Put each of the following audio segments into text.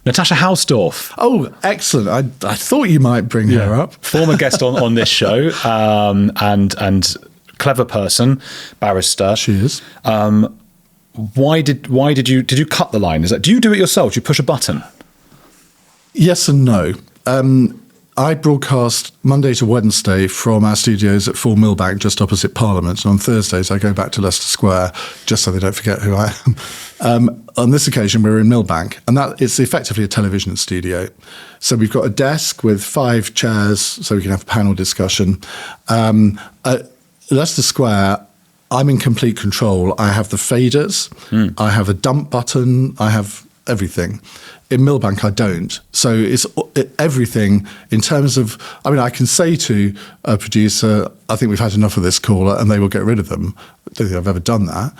Natasha Hausdorff. Oh, excellent. I thought you might bring her up. Former guest on this show, and clever person, barrister. She is. Why did you cut the line? Do you do it yourself? Do you push a button? Yes and no. I broadcast Monday to Wednesday from our studios at 4 Millbank, just opposite Parliament. And on Thursdays, I go back to Leicester Square, just so they don't forget who I am. On this occasion, we're in Millbank, and that it's effectively a television studio. So we've got a desk with 5 chairs, so we can have a panel discussion. At Leicester Square, I'm in complete control. I have the faders, I have a dump button, I have everything. In Millbank, I don't. So it's everything in terms of, I mean, I can say to a producer, I think we've had enough of this caller, and they will get rid of them. I don't think I've ever done that.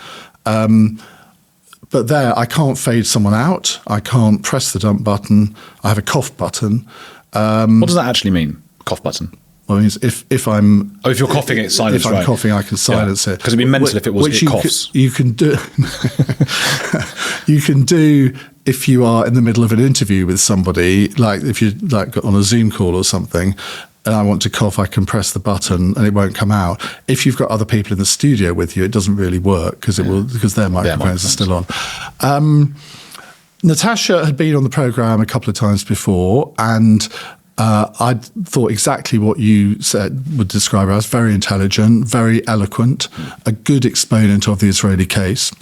But there, I can't fade someone out. I can't press the dump button. I have a cough button. What does that actually mean, cough button? Well, it means if I'm... Oh, if you're coughing, it's silenced, If I'm coughing, I can silence it. Because it'd be mental if it was it coughs. You can do... you can do... If you are in the middle of an interview with somebody, like if you're like on a Zoom call or something, and I want to cough, I can press the button and it won't come out. If you've got other people in the studio with you, it doesn't really work because their microphones are still on. Natasha had been on the programme a couple of times before, and I thought exactly what you said would describe her as: very intelligent, very eloquent, a good exponent of the Israeli case.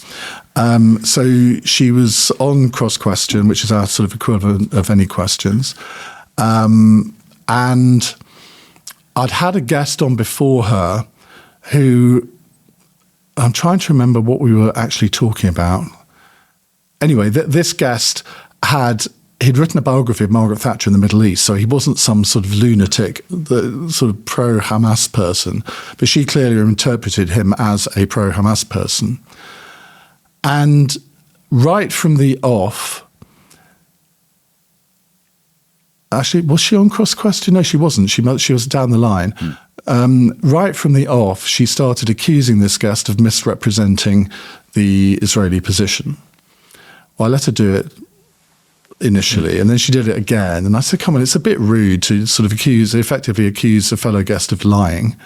So she was on Cross Question, which is our sort of equivalent of Any Questions. And I'd had a guest on before her who, I'm trying to remember what we were actually talking about. Anyway, this guest he'd written a biography of Margaret Thatcher in the Middle East, so he wasn't some sort of lunatic, the sort of pro-Hamas person, but she clearly interpreted him as a pro-Hamas person. And right from the off, actually, was she on Cross Question? No, she wasn't. She was down the line. Right from the off, she started accusing this guest of misrepresenting the Israeli position. Well, I let her do it initially, and then she did it again. And I said, come on, it's a bit rude to sort of effectively accuse a fellow guest of lying.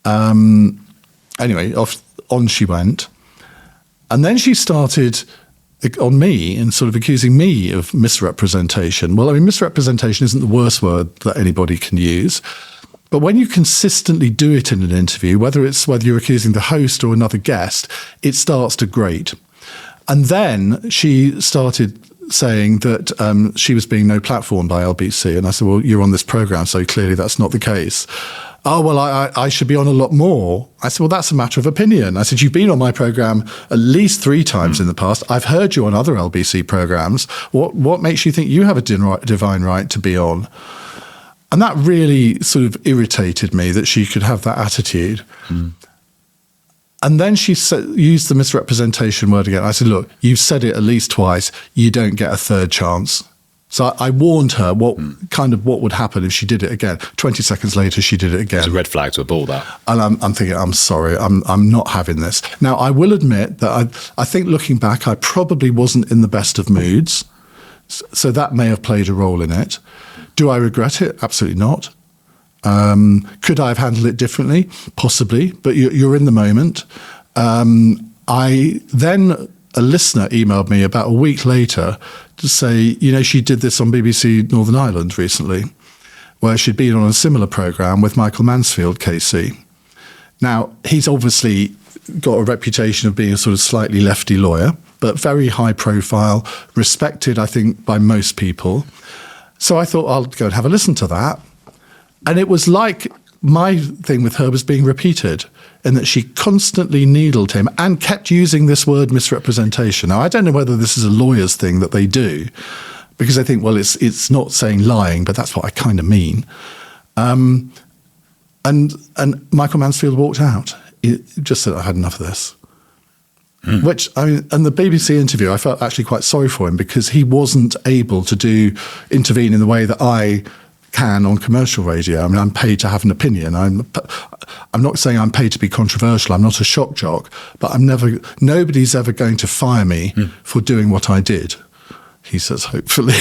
Anyway, on she went. And then she started on me and sort of accusing me of misrepresentation. Well, I mean, misrepresentation isn't the worst word that anybody can use. But when you consistently do it in an interview, whether you're accusing the host or another guest, it starts to grate. And then she started saying that she was being no platformed by LBC. And I said, well, you're on this programme, so clearly that's not the case. Oh, well, I should be on a lot more. I said, well, that's a matter of opinion. I said, you've been on my programme at least 3 times in the past. I've heard you on other LBC programmes. What makes you think you have a divine right to be on? And that really sort of irritated me, that she could have that attitude. And then she used the misrepresentation word again. I said, look, you've said it at least twice. You don't get a third chance. So I warned her what would happen if she did it again. 20 seconds later, she did it again. It's a red flag to a ball, that. And I'm thinking, I'm sorry, I'm not having this. Now, I will admit that I think looking back, I probably wasn't in the best of moods. So that may have played a role in it. Do I regret it? Absolutely not. Could I have handled it differently? Possibly, but you're in the moment. A listener emailed me about a week later to say, she did this on BBC Northern Ireland recently, where she'd been on a similar programme with Michael Mansfield, KC. Now, he's obviously got a reputation of being a sort of slightly lefty lawyer, but very high profile, respected, I think, by most people. So I thought I'll go and have a listen to that. And it was like my thing with her was being repeated, in that she constantly needled him and kept using this word misrepresentation. Now, I don't know whether this is a lawyer's thing that they do, because I think, well, it's not saying lying, but that's what I kind of mean. And Michael Mansfield walked out. He just said, I had enough of this. Which, I mean, and the BBC interview, I felt actually quite sorry for him, because he wasn't able to intervene in the way that I can on commercial radio. I mean, I'm paid to have an opinion. I'm not saying I'm paid to be controversial. I'm not a shock jock, but nobody's ever going to fire me for doing what I did. he says, hopefully.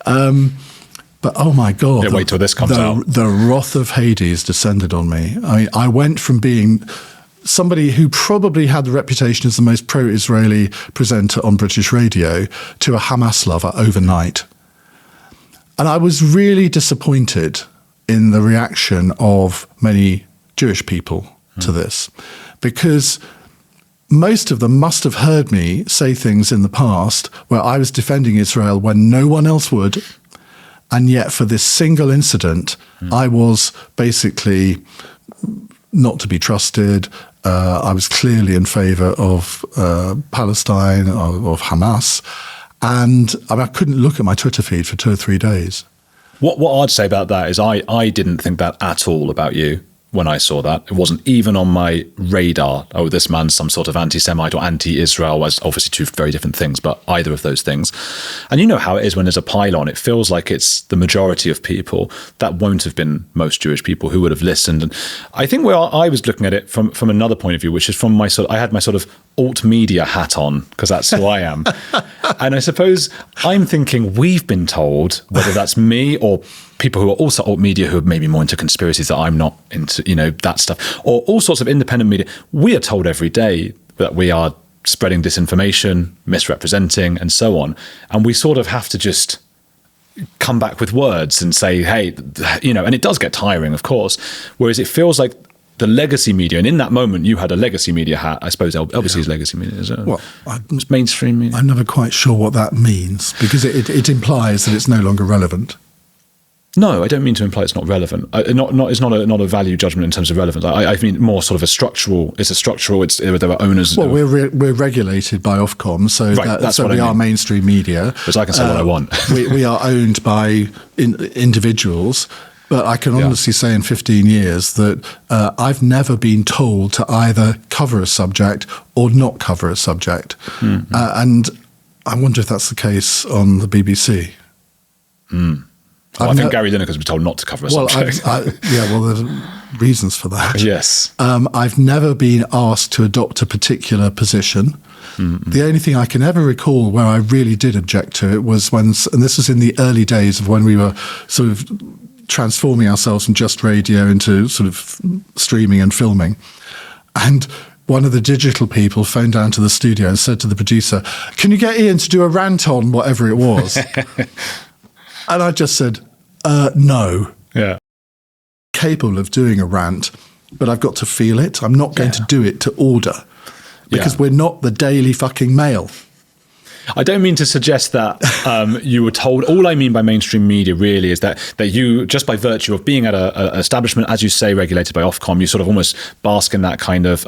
But oh my God, wait till this comes out. The wrath of Hades descended on me. I mean, I went from being somebody who probably had the reputation as the most pro-Israeli presenter on British radio to a Hamas lover overnight. And I was really disappointed in the reaction of many Jewish people to this, because most of them must have heard me say things in the past where I was defending Israel when no one else would. And yet for this single incident, I was basically not to be trusted. I was clearly in favour of Palestine, of Hamas. And I couldn't look at my Twitter feed for 2 or 3 days. What I'd say about that is I didn't think that at all about you when I saw that. It wasn't even on my radar. Oh, this man's some sort of anti-Semite or anti-Israel, was obviously two very different things, but either of those things. And you know how it is when there's a pile-on. It feels like it's the majority of people. That won't have been most Jewish people who would have listened. And I think where I was looking at it from another point of view, which is from my I had my sort of alt media hat on, because that's who I am. And I suppose I'm thinking we've been told, whether that's me or people who are also alt media who are maybe more into conspiracies that I'm not into, that stuff, or all sorts of independent media, we are told every day that we are spreading disinformation, misrepresenting, and so on. And we sort of have to just come back with words and say, hey, and it does get tiring, of course, whereas it feels like the legacy media, and in that moment you had a legacy media hat. I suppose LBC is legacy media, is it? Well, it's mainstream media. I'm never quite sure what that means, because it implies that it's no longer relevant. No, I don't mean to imply it's not relevant. It's not a value judgment in terms of relevance. I mean more sort of a structural. It's a structural. There are owners. Well, we're regulated by Ofcom, so we are mainstream media. But I can say what I want. we are owned by individuals. But I can honestly say in 15 years that I've never been told to either cover a subject or not cover a subject. Mm-hmm. And I wonder if that's the case on the BBC. Mm. Well, I think Gary Lineker has been told not to cover a subject. There's reasons for that. Yes. I've never been asked to adopt a particular position. Mm-hmm. The only thing I can ever recall where I really did object to it was and this was in the early days of when we were sort of transforming ourselves from just radio into sort of streaming and filming. And one of the digital people phoned down to the studio and said to the producer, "Can you get Iain to do a rant on whatever it was?" And I just said, no. Yeah. Capable of doing a rant, but I've got to feel it. I'm not going to do it to order, because we're not the Daily fucking Mail. I don't mean to suggest that you were told. All I mean by mainstream media really is that you, just by virtue of being at an establishment, as you say, regulated by Ofcom, you sort of almost bask in that kind of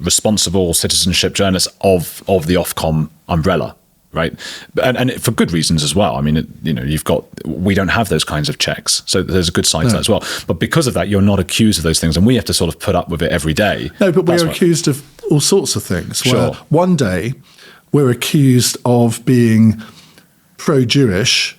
responsible citizenship journalist of the Ofcom umbrella. Right. And for good reasons as well. I mean, we don't have those kinds of checks. So there's a good side to that as well. But because of that, you're not accused of those things. And we have to sort of put up with it every day. No, but we're accused of all sorts of things. Sure. One day we're accused of being pro-Jewish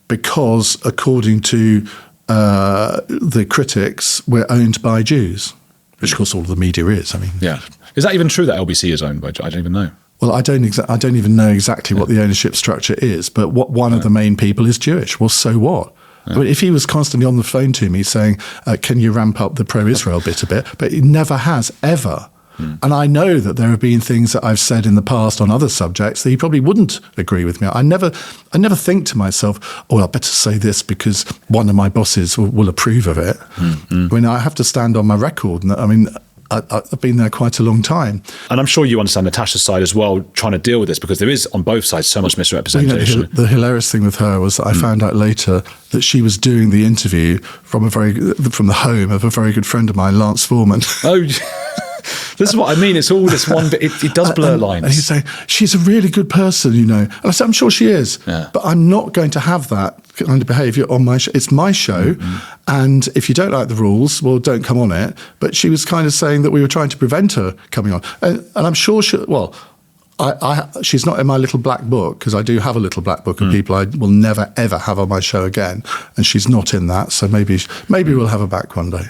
because, according to the critics, we're owned by Jews, which of course all of the media is. I mean, yeah. Is that even true that LBC is owned by Jews? I don't even know. Well, I don't even know exactly what the ownership structure is, but one of the main people is Jewish. Well, so what? Yeah. I mean, if he was constantly on the phone to me saying, "Can you ramp up the pro-Israel bit a bit?" But he never has, ever. And I know that there have been things that I've said in the past on other subjects that he probably wouldn't agree with me. I never think to myself, "Oh, I better say this because one of my bosses will approve of it." Mm-hmm. I mean, I have to stand on my record. And I mean, I've been there quite a long time. And I'm sure you understand Natasha's side as well, trying to deal with this, because there is on both sides so much misrepresentation. The hilarious thing with her was that I found out later that she was doing the interview from the home of a very good friend of mine, Lance Foreman. Oh, this is what I mean. It's all this one bit. It does blur lines. And he's saying, "She's a really good person, And I said, "I'm sure she is, but I'm not going to have that kind of behaviour on my show. It's my show, and if you don't like the rules, well, don't come on it." But she was kind of saying that we were trying to prevent her coming on. And I'm sure she's not in my little black book, because I do have a little black book of people I will never, ever have on my show again. And she's not in that. So maybe we'll have her back one day.